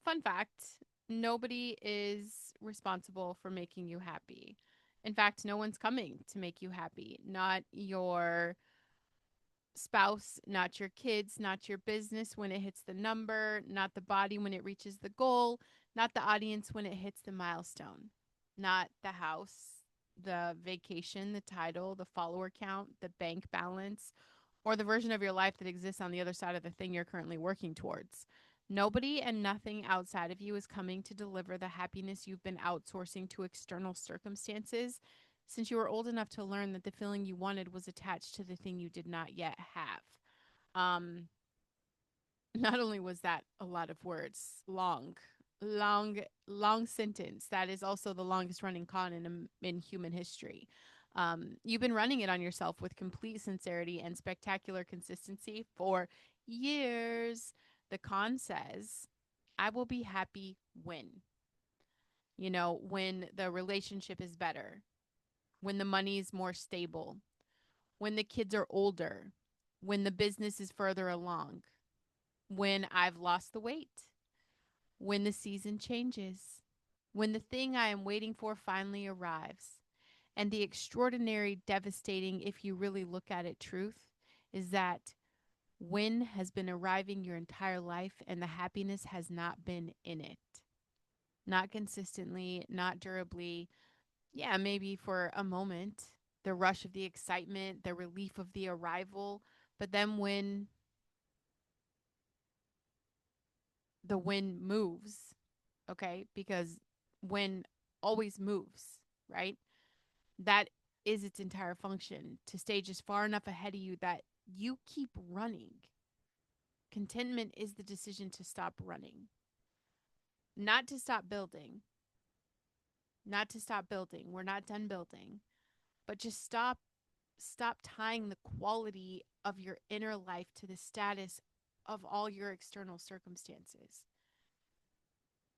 Fun fact, nobody is responsible for making you happy. In fact, no one's coming to make you happy. Not your spouse, not your kids, not your business when it hits the number, not the body when it reaches the goal, not the audience when it hits the milestone, not the house, the vacation, the title, the follower count, the bank balance, or the version of your life that exists on the other side of the thing you're currently working towards. Nobody and nothing outside of you is coming to deliver the happiness you've been outsourcing to external circumstances since you were old enough to learn that the feeling you wanted was attached to the thing you did not yet have. Um, not only was that a lot of words, long sentence. That is also the longest running con in human history. You've been running it on yourself with complete sincerity and spectacular consistency for years. The con says, I will be happy when the relationship is better, when the money is more stable, when the kids are older, when the business is further along, when I've lost the weight, when the season changes, when the thing I am waiting for finally arrives. And the extraordinary, devastating, if you really look at it, truth is that when has been arriving your entire life and the happiness has not been in it. Not consistently, not durably. Yeah, maybe for a moment, the rush of the excitement, the relief of the arrival. But then when the wind moves, okay, because wind always moves, right? That is its entire function to stay just far enough ahead of you that you keep running. Contentment is the decision to stop running, not to stop building, not to stop building. We're not done building, but just stop tying the quality of your inner life to the status of all your external circumstances.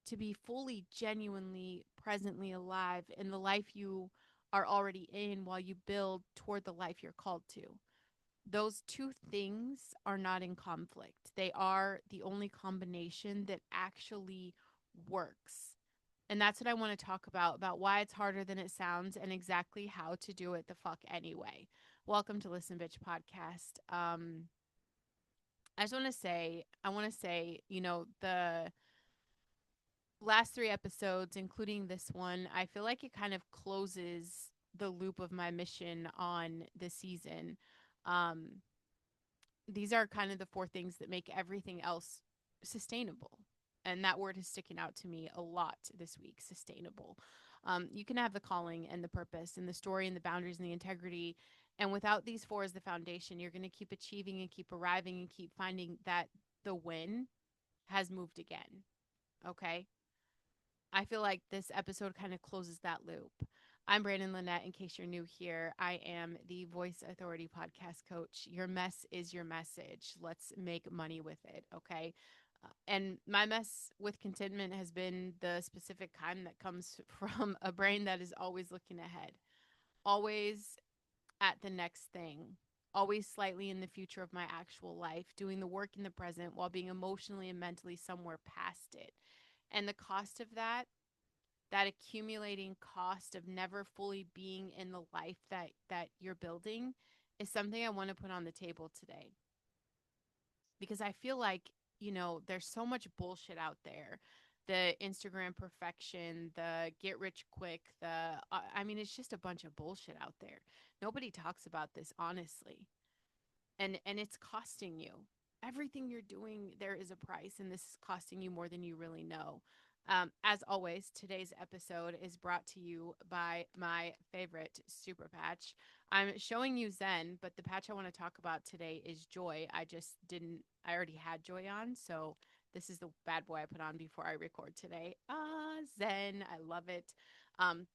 To be fully, genuinely, presently alive in the life you are already in while you build toward the life you're called to. Those two things are not in conflict. They are the only combination that actually works. And that's what I want to talk about why it's harder than it sounds and exactly how to do it the fuck anyway. Welcome to Listen Bitch podcast. I want to say, the last three episodes, including this one, I feel like it kind of closes the loop of my mission on the season. Um, these are kind of the four things that make everything else sustainable. And that word is sticking out to me a lot this week, sustainable. You can have the calling and the purpose and the story and the boundaries and the integrity. And without these four as the foundation, you're going to keep achieving and keep arriving and keep finding that the win has moved again. Okay. I feel like this episode kind of closes that loop. I'm Brandon Lynette. In case you're new here, I am the Voice Authority podcast coach. Your mess is your message. Let's make money with it. Okay. And my mess with contentment has been the specific kind that comes from a brain that is always looking ahead, always at the next thing, always slightly in the future of my actual life, doing the work in the present while being emotionally and mentally somewhere past it. And the cost of that accumulating cost of never fully being in the life that you're building is something I want to put on the table today, because I feel like, there's so much bullshit out there. The Instagram perfection, the get rich quick, I mean, it's just a bunch of bullshit out there. Nobody talks about this honestly. And it's costing you. Everything you're doing, there is a price, and this is costing you more than you really know. As always, today's episode is brought to you by my favorite super patch. I'm showing you Zen, but the patch I want to talk about today is Joy. I already had Joy on, so this is the bad boy I put on before I record today. Zen, I love it.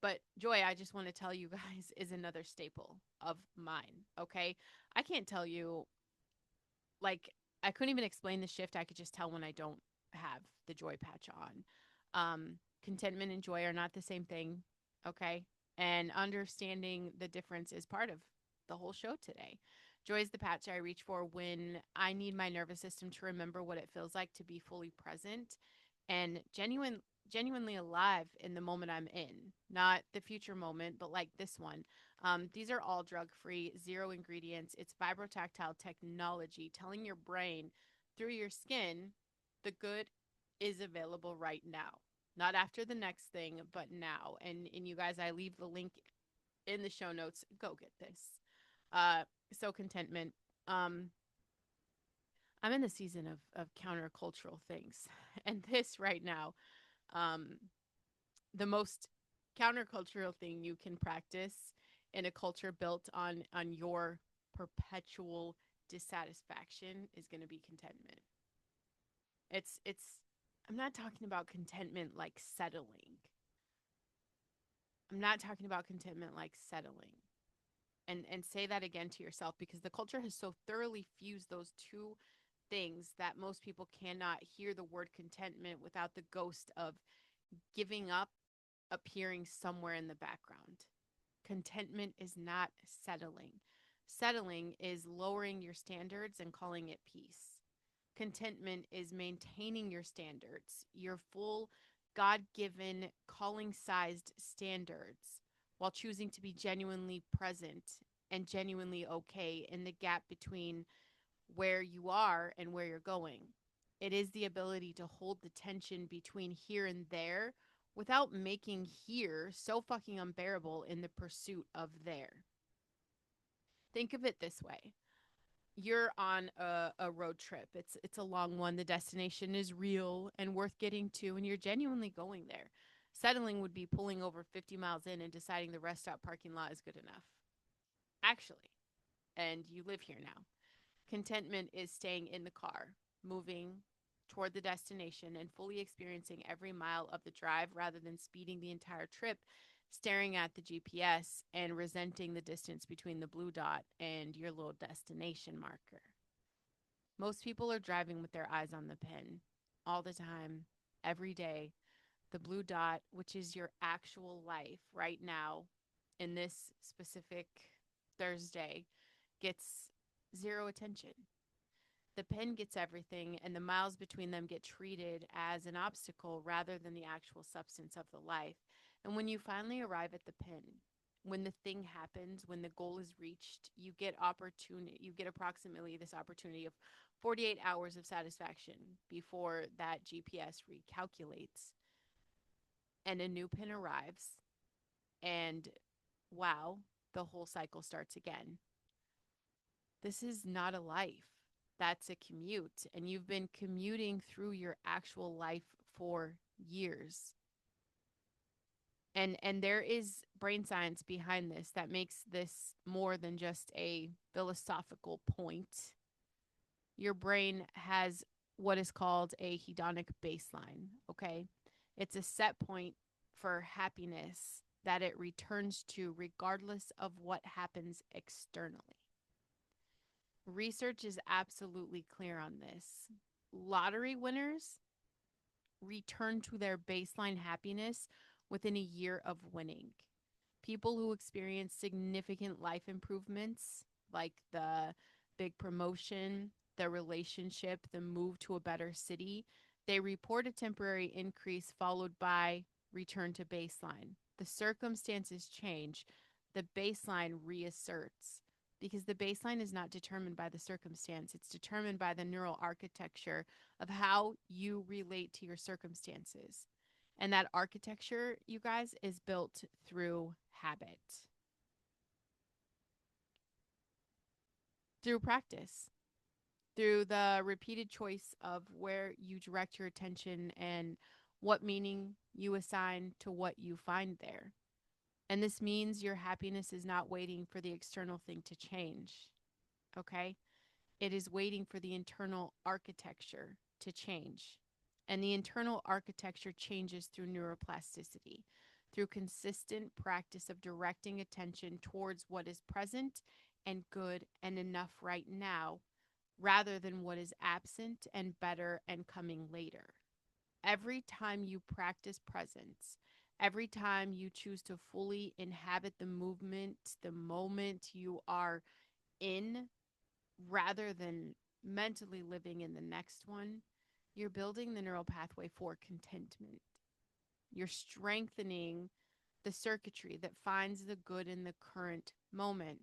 But Joy, I just want to tell you guys, is another staple of mine. Okay. I can't tell you, like, I couldn't even explain the shift. I could just tell when I don't have the Joy patch on. Contentment and joy are not the same thing. Okay. And understanding the difference is part of the whole show today. Joy is the patch I reach for when I need my nervous system to remember what it feels like to be fully present and genuinely alive in the moment I'm in, not the future moment, but like this one. These are all drug free, zero ingredients. It's vibrotactile technology telling your brain through your skin the good is available right now. Not after the next thing, but now. And you guys, I leave the link in the show notes. Go get this. Uh, so contentment. Um, I'm in the season of countercultural things, and this right now, um, the most countercultural thing you can practice in a culture built on your perpetual dissatisfaction is going to be contentment. It's I'm not talking about contentment like settling. I'm not talking about contentment like settling. And say that again to yourself, because the culture has so thoroughly fused those two things that most people cannot hear the word contentment without the ghost of giving up appearing somewhere in the background. Contentment is not settling. Settling is lowering your standards and calling it peace. Contentment is maintaining your standards, your full God given calling sized standards, while choosing to be genuinely present and genuinely okay in the gap between where you are and where you're going. It is the ability to hold the tension between here and there without making here so fucking unbearable in the pursuit of there. Think of it this way. You're on a road trip. It's a long one. The destination is real and worth getting to, and you're genuinely going there. Settling would be pulling over 50 miles in and deciding the rest stop parking lot is good enough. Actually, and you live here now. Contentment is staying in the car, moving toward the destination, and fully experiencing every mile of the drive rather than speeding the entire trip, staring at the GPS and resenting the distance between the blue dot and your little destination marker. Most people are driving with their eyes on the pin all the time, every day. The blue dot, which is your actual life right now in this specific Thursday, gets zero attention. The pen gets everything, and the miles between them get treated as an obstacle rather than the actual substance of the life. And when you finally arrive at the pen, when the thing happens, when the goal is reached, you get approximately this opportunity of 48 hours of satisfaction before that GPS recalculates and a new pin arrives, and wow, the whole cycle starts again. This is not a life. That's a commute. And you've been commuting through your actual life for years. And there is brain science behind this that makes this more than just a philosophical point. Your brain has what is called a hedonic baseline, okay? It's a set point for happiness that it returns to regardless of what happens externally. Research is absolutely clear on this. Lottery winners return to their baseline happiness within a year of winning. People who experience significant life improvements, like the big promotion, the relationship, the move to a better city, they report a temporary increase followed by return to baseline. The circumstances change, the baseline reasserts, because the baseline is not determined by the circumstance, it's determined by the neural architecture of how you relate to your circumstances. And that architecture, you guys, is built through habit, through practice, through the repeated choice of where you direct your attention and what meaning you assign to what you find there. And this means your happiness is not waiting for the external thing to change, okay? It is waiting for the internal architecture to change. And the internal architecture changes through neuroplasticity, through consistent practice of directing attention towards what is present and good and enough right now, rather than what is absent and better and coming later. Every time you practice presence, every time you choose to fully inhabit the movement, the moment you are in, rather than mentally living in the next one, You're building the neural pathway for contentment. You're strengthening the circuitry that finds the good in the current moment,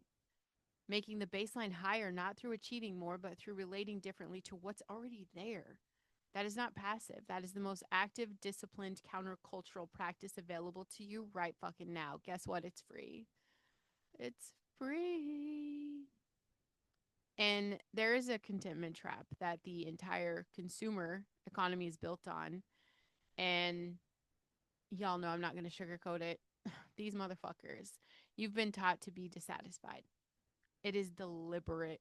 making the baseline higher, not through achieving more, but through relating differently to what's already there. That is not passive. That is the most active, disciplined, countercultural practice available to you right fucking now. Guess what? It's free. It's free. And there is a contentment trap that the entire consumer economy is built on. And y'all know I'm not going to sugarcoat it. These motherfuckers, you've been taught to be dissatisfied. It is deliberately,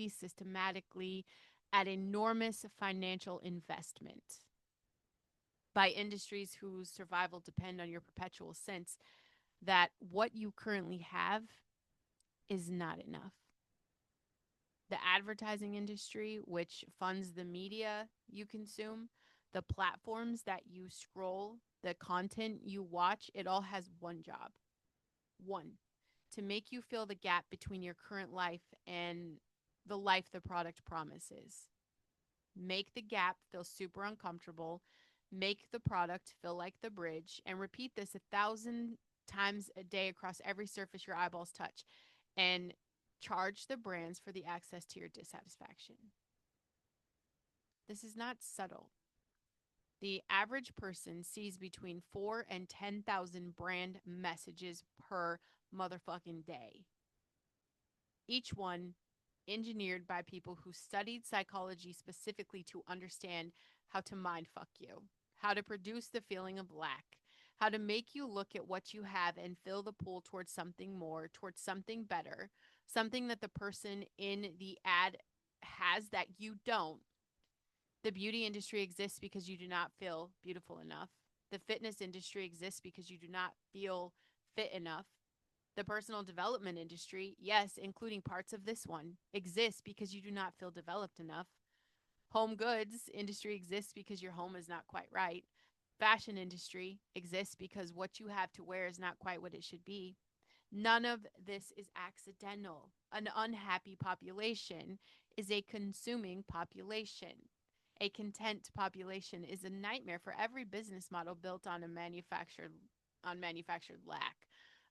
systematically, at enormous financial investment by industries whose survival depend on your perpetual sense that what you currently have is not enough. The advertising industry, which funds the media you consume, the platforms that you scroll, the content you watch, it all has one job. One, to make you feel the gap between your current life and the life the product promises. Make the gap feel super uncomfortable, make the product feel like the bridge, and repeat this 1,000 times a day across every surface your eyeballs touch. And charge the brands for the access to your dissatisfaction. This is not subtle. The average person sees between 4 and 10,000 brand messages per motherfucking day. Each one engineered by people who studied psychology specifically to understand how to mind fuck you, how to produce the feeling of lack, how to make you look at what you have and fill the pull towards something more, towards something better, something that the person in the ad has that you don't. The beauty industry exists because you do not feel beautiful enough. The fitness industry exists because you do not feel fit enough. The personal development industry, yes, including parts of this one, exists because you do not feel developed enough. Home goods industry exists because your home is not quite right. Fashion industry exists because what you have to wear is not quite what it should be. None of this is accidental. An unhappy population is a consuming population. A content population is a nightmare for every business model built on manufactured lack.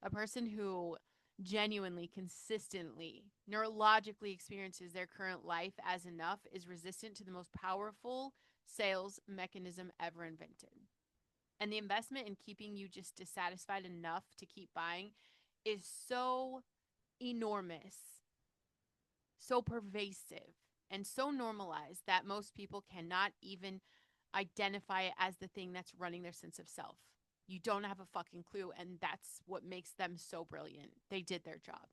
A person who genuinely, consistently, neurologically experiences their current life as enough is resistant to the most powerful sales mechanism ever invented. And the investment in keeping you just dissatisfied enough to keep buying is so enormous, so pervasive, and so normalized that most people cannot even identify it as the thing that's running their sense of self. You don't have a fucking clue, and that's what makes them so brilliant. They did their job.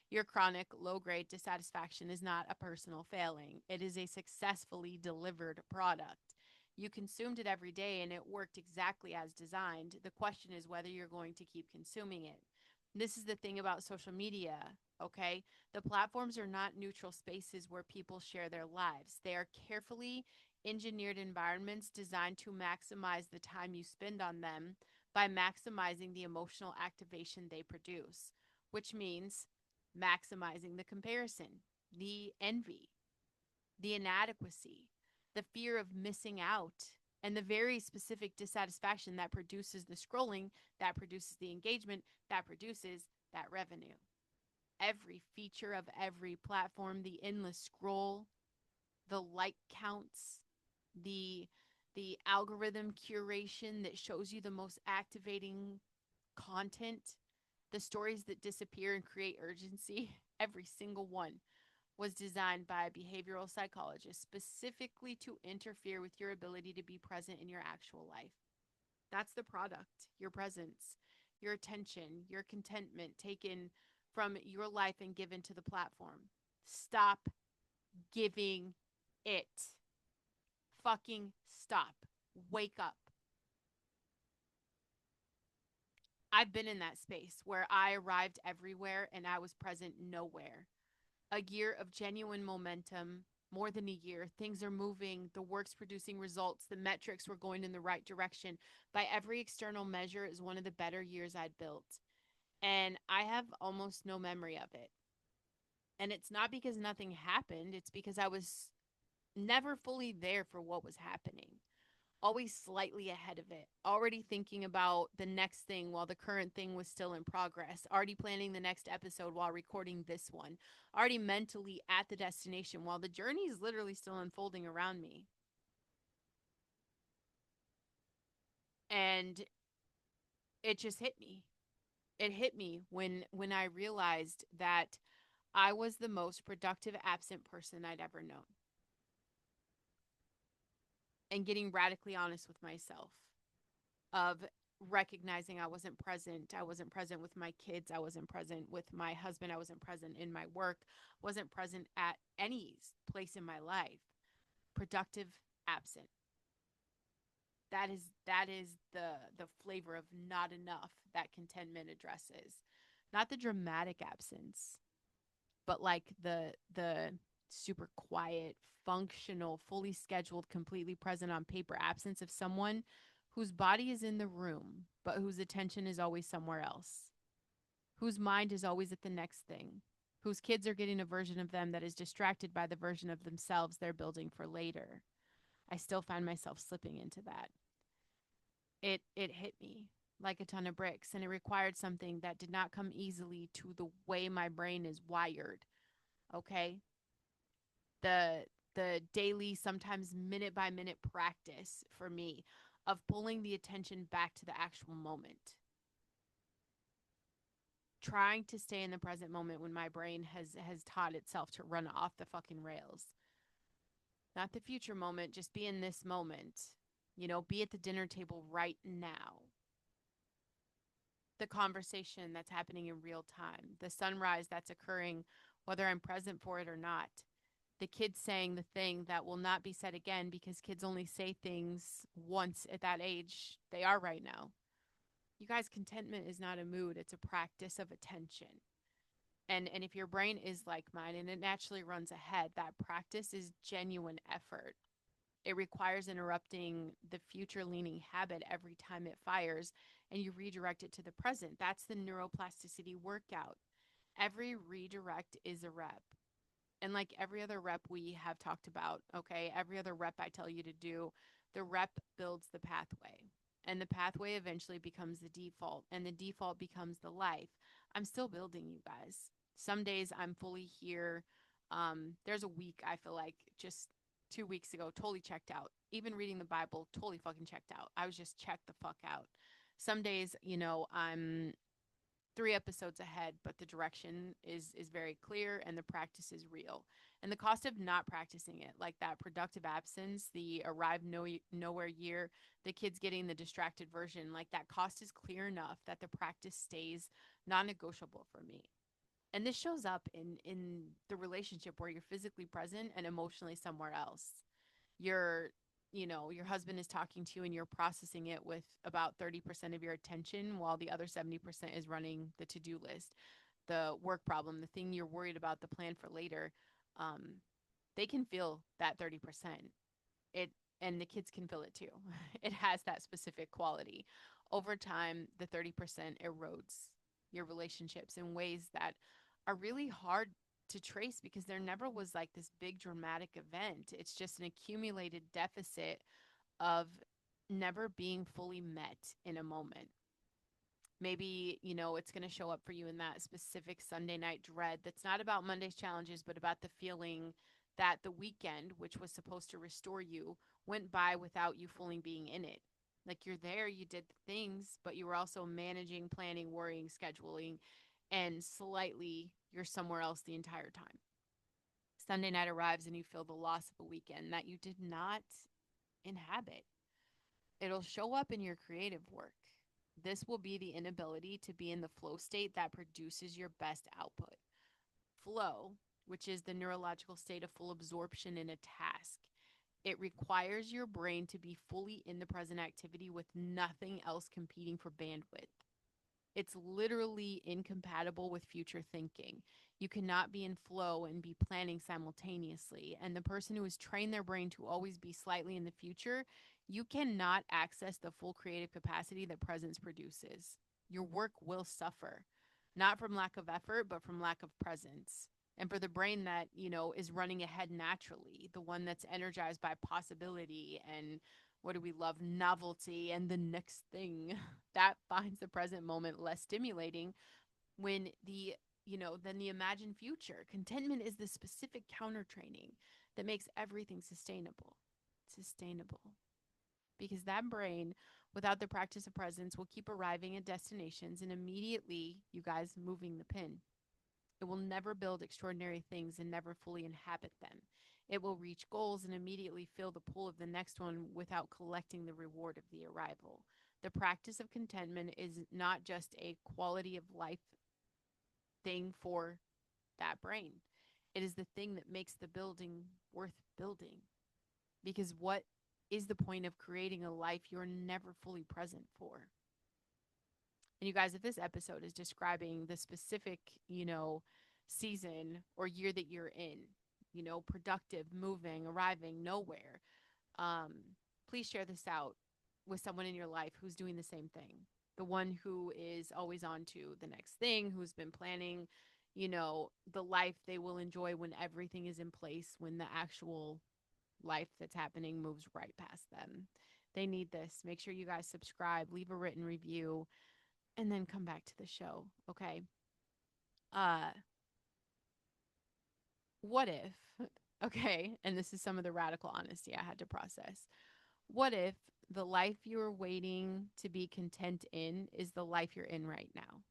Your chronic low grade dissatisfaction is not a personal failing, it is a successfully delivered product. You consumed it every day and it worked exactly as designed. The question is whether you're going to keep consuming it. This is the thing about social media, okay? The platforms are not neutral spaces where people share their lives. They are carefully engineered environments designed to maximize the time you spend on them by maximizing the emotional activation they produce, which means maximizing the comparison, the envy, the inadequacy, the fear of missing out, and the very specific dissatisfaction that produces the scrolling, that produces the engagement, that produces that revenue. Every feature of every platform, the endless scroll, the like counts, the algorithm curation that shows you the most activating content, the stories that disappear and create urgency, every single one was designed by a behavioral psychologist specifically to interfere with your ability to be present in your actual life. That's the product, your presence, your attention, your contentment taken from your life and given to the platform. Stop giving it. Fucking stop. Wake up. I've been in that space where I arrived everywhere and I was present nowhere. A year of genuine momentum, more than a year. Things are moving, the work's producing results, the metrics were going in the right direction. By every external measure, it was one of the better years I'd built. And I have almost no memory of it. And it's not because nothing happened, it's because I was never fully there for what was happening, always slightly ahead of it, already thinking about the next thing while the current thing was still in progress, already planning the next episode while recording this one, already mentally at the destination while the journey is literally still unfolding around me. And it just hit me. It hit me when I realized that I was the most productive absent person I'd ever known. And getting radically honest with myself of recognizing I wasn't present. I wasn't present with my kids. I wasn't present with my husband. I wasn't present in my work. Wasn't present at any place in my life. Productive absent. That is the flavor of not enough that contentment addresses. Not the dramatic absence, but like the super quiet, functional, fully scheduled, completely present on paper absence of someone whose body is in the room, but whose attention is always somewhere else, whose mind is always at the next thing, whose kids are getting a version of them that is distracted by the version of themselves they're building for later. I still find myself slipping into that. It hit me like a ton of bricks, and it required something that did not come easily to the way my brain is wired. Okay, the daily, sometimes minute by minute practice for me of pulling the attention back to the actual moment, trying to stay in the present moment when my brain has taught itself to run off the fucking rails. Not the future moment, just be in this moment. Be at the dinner table right now. The conversation that's happening in real time, the sunrise that's occurring whether I'm present for it or not, the kids saying the thing that will not be said again because kids only say things once at that age they are right now. You guys, contentment is not a mood, it's a practice of attention. And if your brain is like mine and it naturally runs ahead, that practice is genuine effort. It requires interrupting the future leaning habit every time it fires and you redirect it to the present. That's the neuroplasticity workout. Every redirect is a rep. And like every other rep we have talked about, okay, every other rep I tell you to do, the rep builds the pathway. And the pathway eventually becomes the default, and the default becomes the life. I'm still building, you guys. Some days I'm fully here. There's a week I feel like just 2 weeks ago, totally checked out. Even reading the Bible, totally fucking checked out. I was just checked the fuck out. Some days, I'm 3 episodes ahead, but the direction is very clear and the practice is real. And the cost of not practicing it, like that productive absence, the arrive nowhere year, the kids getting the distracted version, like that cost is clear enough that the practice stays non-negotiable for me. And this shows up in the relationship where you're physically present and emotionally somewhere else. Your your husband is talking to you and you're processing it with about 30% of your attention while the other 70% is running the to-do list, the work problem, the thing you're worried about, the plan for later. um, they can feel that 30%. It And the kids can feel it too. It has that specific quality. Over time, the 30% erodes your relationships in ways that are really hard to trace because there never was like this big dramatic event. It's just an accumulated deficit of never being fully met in a moment. Maybe, it's going to show up for you in that specific Sunday night dread that's not about Monday's challenges, but about the feeling that the weekend, which was supposed to restore you, went by without you fully being in it. Like you're there, you did the things, but you were also managing, planning, worrying, scheduling, and slightly you're somewhere else the entire time. Sunday night arrives and you feel the loss of a weekend that you did not inhabit. It'll show up in your creative work. This will be the inability to be in the flow state that produces your best output. Flow, which is the neurological state of full absorption in a task, it requires your brain to be fully in the present activity with nothing else competing for bandwidth. It's literally incompatible with future thinking. You cannot be in flow and be planning simultaneously. And the person who has trained their brain to always be slightly in the future, you cannot access the full creative capacity that presence produces. Your work will suffer, not from lack of effort, but from lack of presence. And for the brain that, is running ahead naturally, the one that's energized by possibility and what do we love? Novelty and the next thing, that finds the present moment less stimulating when than the imagined future. Contentment is the specific counter training that makes everything sustainable. Sustainable. Because that brain, without the practice of presence, will keep arriving at destinations and immediately, you guys, moving the pin. It will never build extraordinary things and never fully inhabit them. It will reach goals and immediately feel the pull of the next one without collecting the reward of the arrival. The practice of contentment is not just a quality of life thing for that brain, it is the thing that makes the building worth building. Because what is the point of creating a life you're never fully present for? And you guys, if this episode is describing the specific, season or year that you're in, productive, moving, arriving, nowhere, um, please share this out with someone in your life who's doing the same thing. The one who is always on to the next thing, who's been planning, the life they will enjoy when everything is in place, when the actual life that's happening moves right past them. They need this. Make sure you guys subscribe, leave a written review, and then come back to the show. Okay. Uh, what if, okay, and this is some of the radical honesty I had to process. What if the life you're waiting to be content in is the life you're in right now?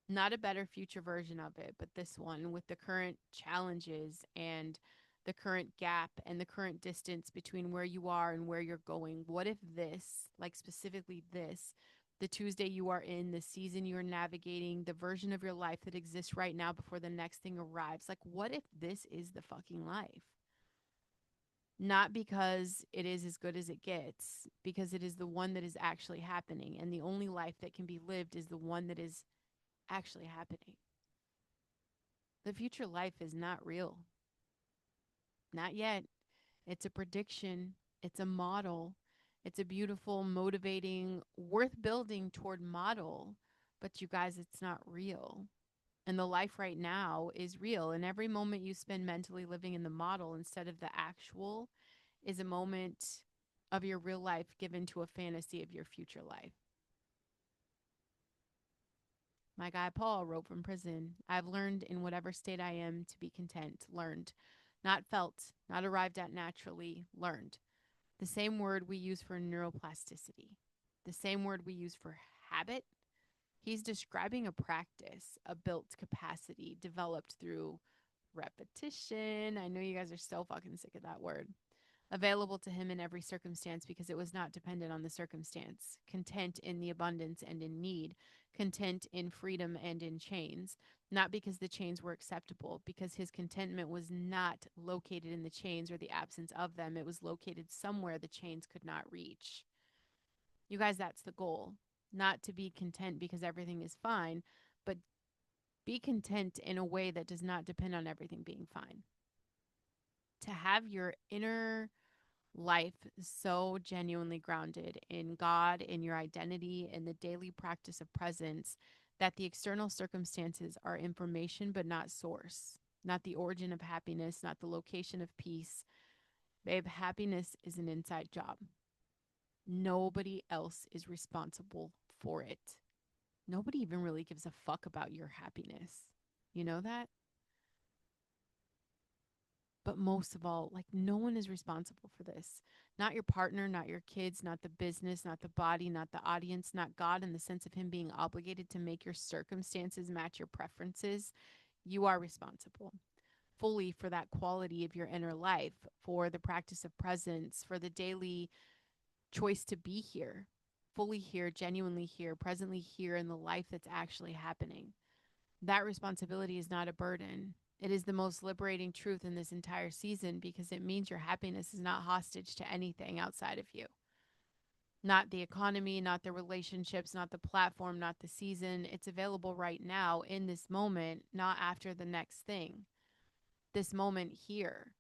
Not a better future version of it, but this one with the current challenges and the current gap and the current distance between where you are and where you're going. What if this, like specifically this, the Tuesday you are in, the season you're navigating, the version of your life that exists right now before the next thing arrives, like what if this is the fucking life? Not because it is as good as it gets, because it is the one that is actually happening. And the only life that can be lived is the one that is actually happening. The future life is not real. Not yet. It's a prediction, it's a model, it's a beautiful, motivating, worth building toward model. But you guys, it's not real. And the life right now is real. And every moment you spend mentally living in the model instead of the actual is a moment of your real life given to a fantasy of your future life. My guy Paul wrote from prison, I've learned in whatever state I am to be content. Learned. Not felt, not arrived at naturally. Learned. The same word we use for neuroplasticity, the same word we use for habit. He's describing a practice, a built capacity developed through repetition. I know you guys are so fucking sick of that word. Available to him in every circumstance because it was not dependent on the circumstance. Content in the abundance and in need. Content in freedom and in chains. Not because the chains were acceptable, because his contentment was not located in the chains or the absence of them. It was located somewhere the chains could not reach. You guys, that's the goal. Not to be content because everything is fine, but be content in a way that does not depend on everything being fine. To have your inner life so genuinely grounded in God, in your identity, in the daily practice of presence, that the external circumstances are information but not source, not the origin of happiness, not the location of peace. Babe, happiness is an inside job. Nobody else is responsible for it. Nobody even really gives a fuck about your happiness. You know that? But most of all, like no one is responsible for this. Not your partner, not your kids, not the business, not the body, not the audience, not God in the sense of him being obligated to make your circumstances match your preferences. You are responsible fully for that quality of your inner life, for the practice of presence, for the daily choice to be here, fully here, genuinely here, presently here in the life that's actually happening. That responsibility is not a burden. It is the most liberating truth in this entire season because it means your happiness is not hostage to anything outside of you. Not the economy, not the relationships, not the platform, not the season. It's available right now in this moment, not after the next thing. This moment here.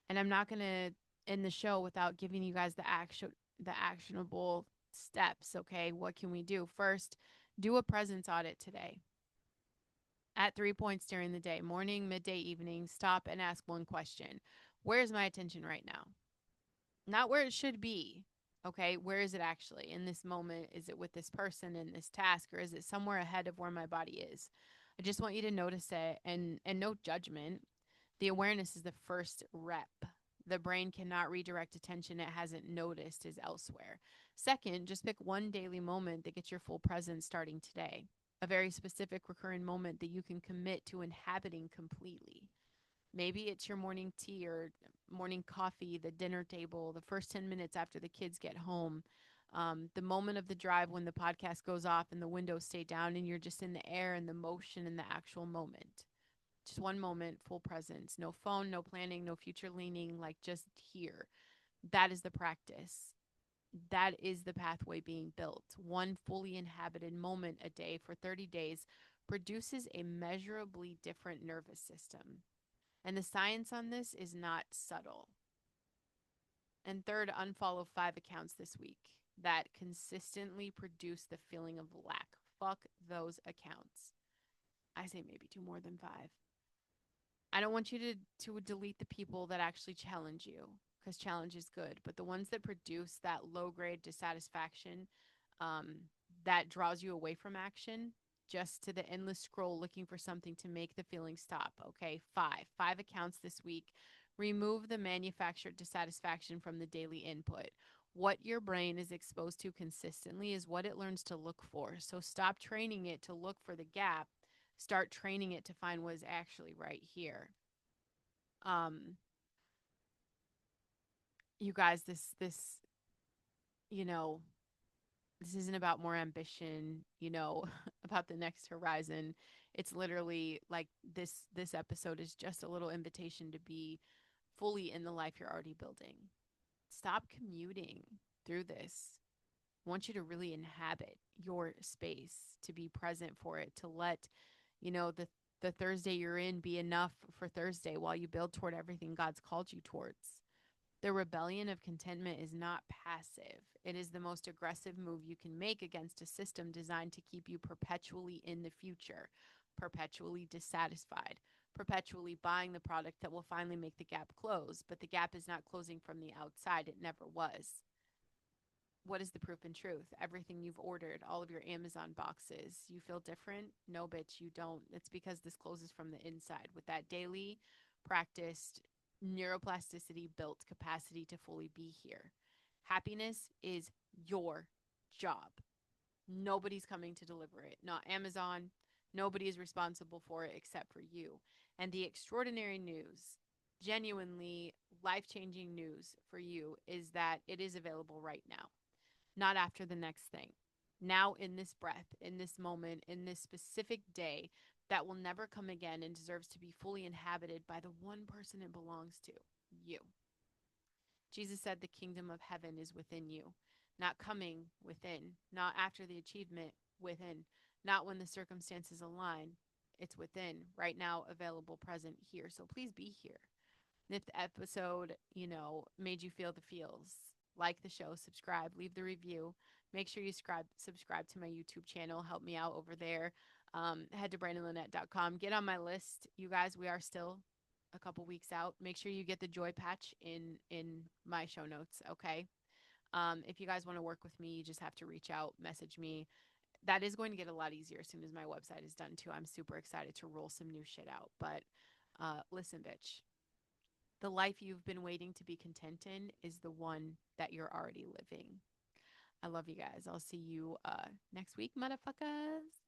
And I'm not going to end the show without giving you guys the actionable steps, okay? What can we do? First, do a presence audit today. At 3 points during the day, morning, midday, evening, stop and ask one question. Where's my attention right now? Not where it should be. Okay, where is it actually in this moment? Is it with this person in this task, or is it somewhere ahead of where my body is? I just want you to notice it, and no judgment. The awareness is the first rep. The brain cannot redirect attention it hasn't noticed is elsewhere. Second, just pick one daily moment that gets your full presence starting today. A very specific recurring moment that you can commit to inhabiting completely. Maybe it's your morning tea or morning coffee, the dinner table, the first 10 minutes after the kids get home, the moment of the drive when the podcast goes off and the windows stay down and you're just in the air and the motion and the actual moment. Just one moment, full presence. No phone, no planning, no future leaning, like just here. That is the practice. That is the pathway being built. One fully inhabited moment a day for 30 days produces a measurably different nervous system. And the science on this is not subtle. And third, unfollow 5 accounts this week that consistently produce the feeling of lack. Fuck those accounts. I say maybe do more than 5. I don't want you to delete the people that actually challenge you because challenge is good, but the ones that produce that low grade dissatisfaction um, that draws you away from action, just to the endless scroll looking for something to make the feeling stop. Okay, 5 accounts this week. Remove the manufactured dissatisfaction from the daily input. What your brain is exposed to consistently is what it learns to look for. So stop training it to look for the gap. Start training it to find what is actually right here. Um, you guys, this you know, this isn't about more ambition, about the next horizon. It's literally like this episode is just a little invitation to be fully in the life you're already building. Stop commuting through this. I want you to really inhabit your space, to be present for it, to let, the Thursday you're in be enough for Thursday while you build toward everything God's called you towards. The rebellion of contentment is not passive. It is the most aggressive move you can make against a system designed to keep you perpetually in the future, perpetually dissatisfied, perpetually buying the product that will finally make the gap close. But the gap is not closing from the outside, it never was. What is the proof and truth? Everything you've ordered, all of your Amazon boxes. You feel different? No, bitch, you don't. It's because this closes from the inside with that daily practiced neuroplasticity built capacity to fully be here. Happiness is your job. Nobody's coming to deliver it. Not Amazon. Nobody is responsible for it except for you. And the extraordinary news, genuinely life changing news for you, is that it is available right now, not after the next thing. Now, in this breath, in this moment, in this specific day that will never come again and deserves to be fully inhabited by the one person it belongs to, you. Jesus said the kingdom of heaven is within you, not coming within, not after the achievement within, not when the circumstances align. It's within, right now, available, present here. So please be here. And if the episode, made you feel the feels, like the show, subscribe, leave the review. Make sure you subscribe to my YouTube channel. Help me out over there. Head to brandonlynette.com. Get on my list. You guys, we are still a couple weeks out. Make sure you get the joy patch in my show notes, okay? If you guys want to work with me, you just have to reach out, message me. That is going to get a lot easier as soon as my website is done too. I'm super excited to roll some new shit out. But listen, bitch, the life you've been waiting to be content in is the one that you're already living. I love you guys. I'll see you next week, motherfuckers.